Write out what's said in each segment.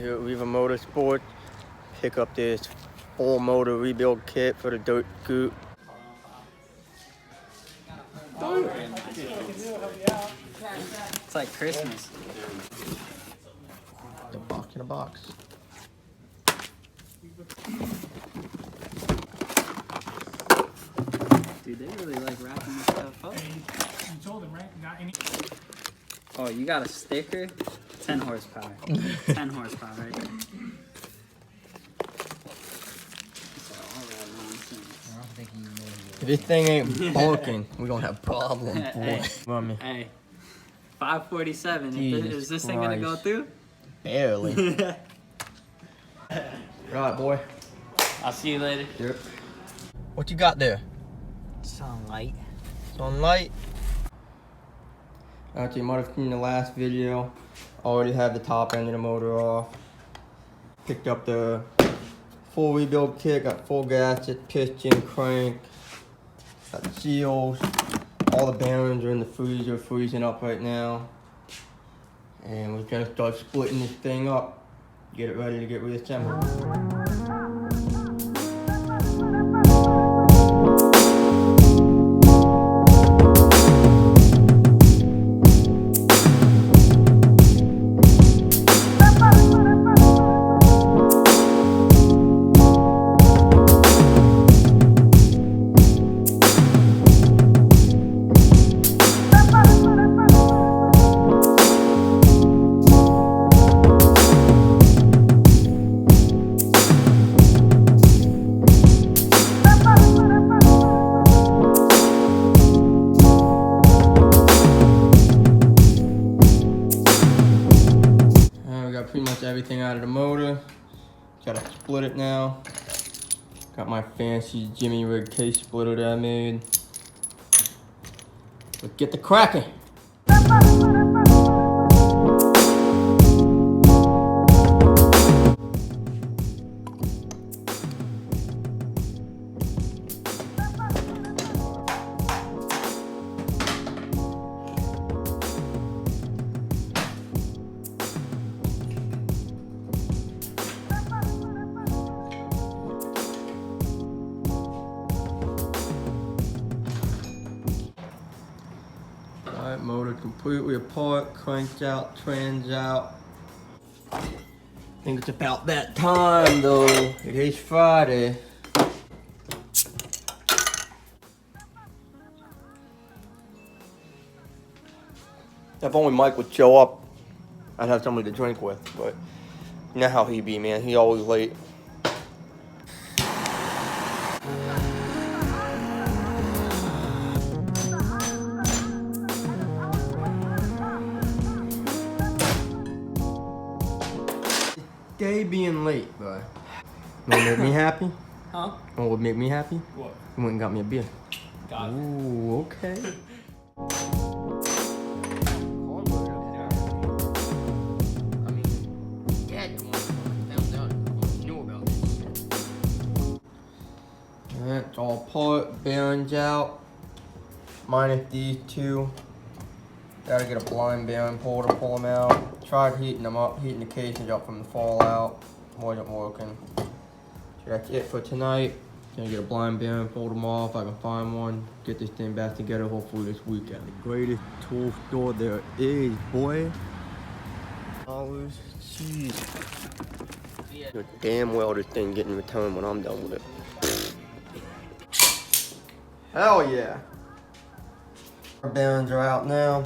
here at Riva Motorsports. Pick up this full motor rebuild kit for the dirt coupe. It's like Christmas. The box in a box. Dude, they really like wrapping this stuff up. You told him, right? Got any? Oh, you got a sticker? 10 horsepower. 10 horsepower right there. So, all that nonsense. If this thing ain't bulking, we gonna have problems, boy. Mommy. Hey, 547. Is this thing gonna go Christ. through? Barely. Right, boy. I'll see you later. Yep. What you got there? Sunlight. Sunlight. Actually, you might have seen the last video. Already had the top end of the motor off. Picked up the full rebuild kit. Got full gasket, piston, crank. Got seals. All the bearings are in the freezer, freezing up right now. And we're gonna start splitting this thing up. Get it ready to get reassembled. Pretty much everything out of the motor. Gotta split it now. Got my fancy Jimmy rig case splitter that I made. Let's get the cracking. Alright, motor completely apart, cranked out, trans out. I think it's about that time though. It is Friday. If only Mike would show up, I'd have somebody to drink with, but you know how he be, man. He always late. Day being late, but what make me happy? Huh? What would make me happy? What? You went and got me a beer. Got it. Ooh, okay. It's all apart, bearings out, minus these two. Gotta get a blind bearing pull to pull them out. Tried heating them up, heating the casings up from the fallout. Wasn't working. So that's it for tonight. Gonna get a blind bearing, pull them off. I can find one, get this thing back together hopefully this weekend. The greatest tool store there is, boy. Jeez. Yeah. Damn well this thing getting returned when I'm done with it. Hell yeah. Our bearings are out now.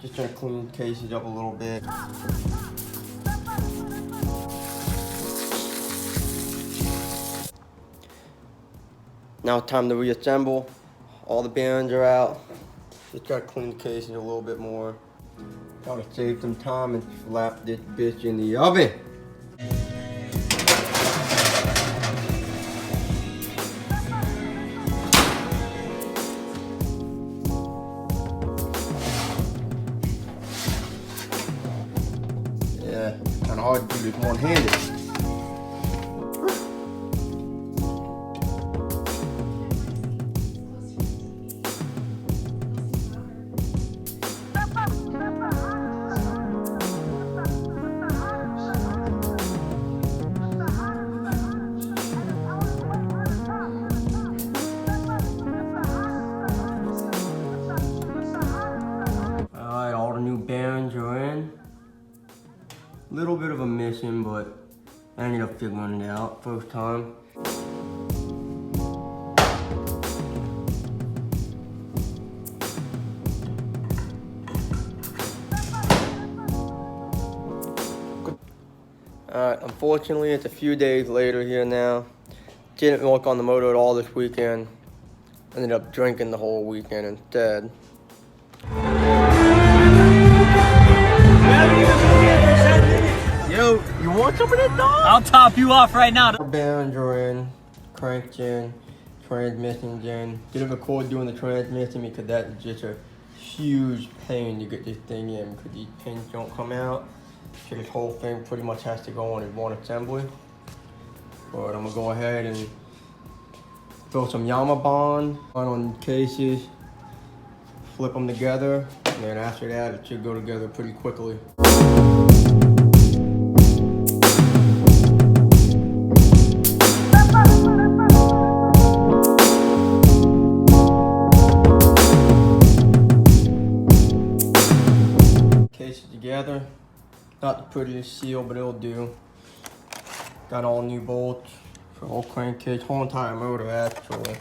Just gonna clean the cases up a little bit. Now it's time to reassemble. All the bearings are out. Just gotta clean the cases a little bit more. Gotta save some time and slap this bitch in the oven. Yeah, kinda hard to do this one-handed. Little bit of a missing, but I ended up figuring it out first time. Unfortunately, it's a few days later here now. Didn't work on the motor at all this weekend. Ended up drinking the whole weekend instead. Yo, you want some of that, dog? I'll top you off right now. Bearings are in, crank in, transmission in. Didn't record doing the transmission because that's just a huge pain to get this thing in because these pins don't come out. So this whole thing pretty much has to go on in one assembly. But I'm gonna go ahead and throw some Yama bond on cases, flip them together, and then after that it should go together pretty quickly. Cases together. Not the prettiest seal, but it'll do. Got all new bolts for whole crankcase, whole entire motor actually.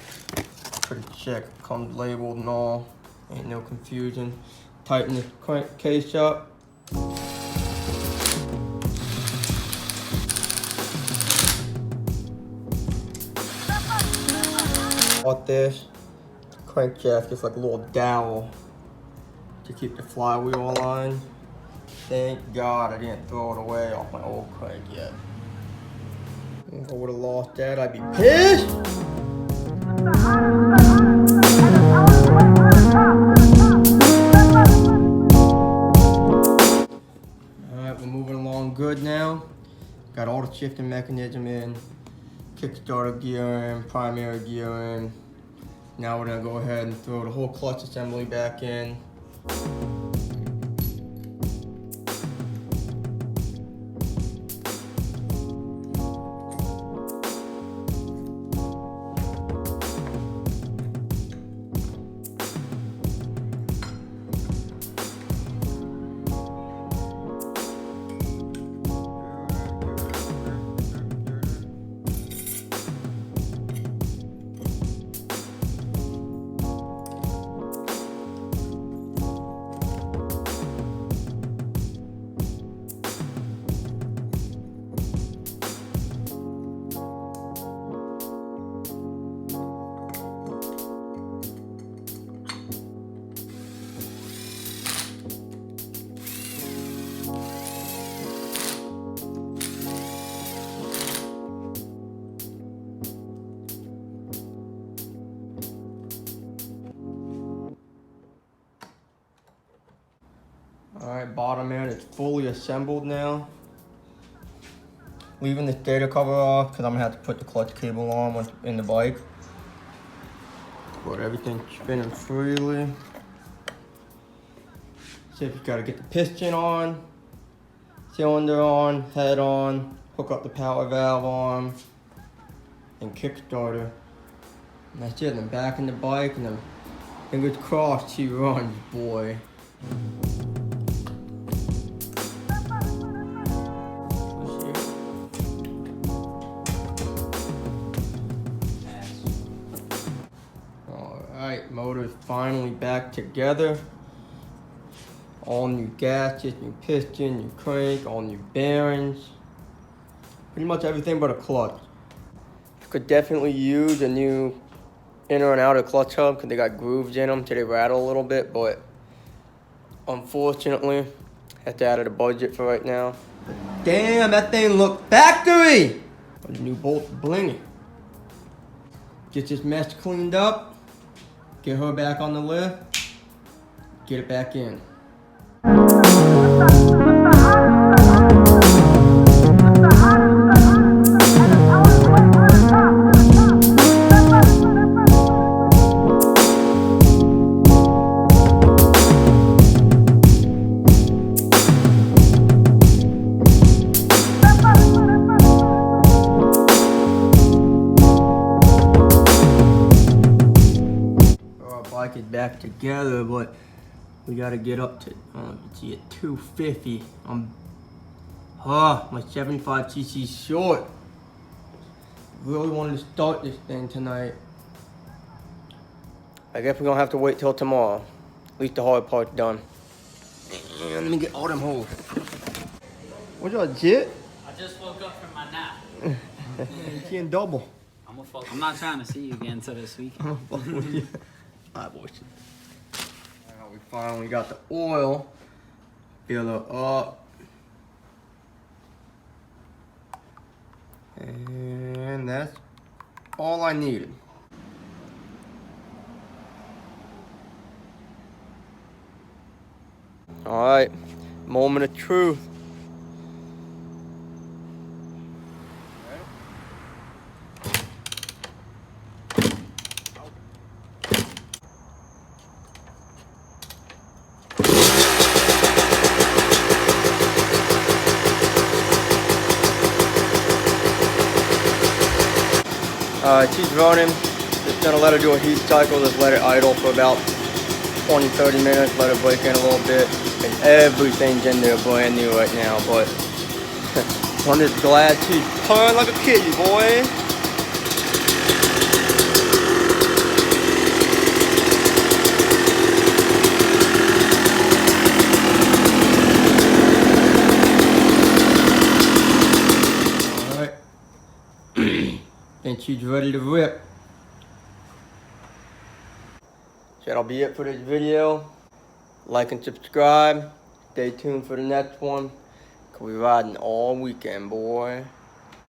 Pretty check, comes labeled and all. Ain't no confusion. Tighten the crankcase up. Bought this crankshaft, just like a little dowel to keep the flywheel aligned. Thank God I didn't throw it away off my old crank yet. If I would have lost that, I'd be pissed! Alright, we're moving along good now. Got all the shifting mechanism in, kickstarter gear in, primary gear in. Now we're gonna go ahead and throw the whole clutch assembly back in. Alright, bottom end is fully assembled now. Leaving the data cover off because I'm gonna have to put the clutch cable on in the bike. But everything's spinning freely. See if you gotta get the piston on, cylinder on, head on, hook up the power valve on, and kickstarter. And that's it, and then back in the bike, and then fingers crossed he runs, boy. Alright, motor's finally back together. All new gaskets, new piston, new crank, all new bearings. Pretty much everything but a clutch. Could definitely use a new inner and outer clutch hub because they got grooves in them so they rattle a little bit, but unfortunately, have to add to the budget for right now. Damn, that thing look factory! The new bolts blinging. Get this mess cleaned up, get her back on the lift, get it back in. Bike is back together, but we gotta get up to Yz250. Oh, my 75cc short. Really wanted to start this thing tonight. I guess we're gonna have to wait till tomorrow. At least the hard part's done. And let me get all them holes. What's your jit? I just woke up from my nap. You can't double. I'm not trying to see you again until this weekend. Alright, boys. Now we finally got the oil. Fill it up. And that's all I needed. Alright, moment of truth. She's running. Just gonna let her do a heat cycle, just let it idle for about 20-30 minutes, let her break in a little bit. And everything's in there brand new right now, but I'm just glad she's purring like a kitty, boy. And she's ready to rip. So that'll be it for this video. Like and subscribe. Stay tuned for the next one. 'Cause we're riding all weekend, boy.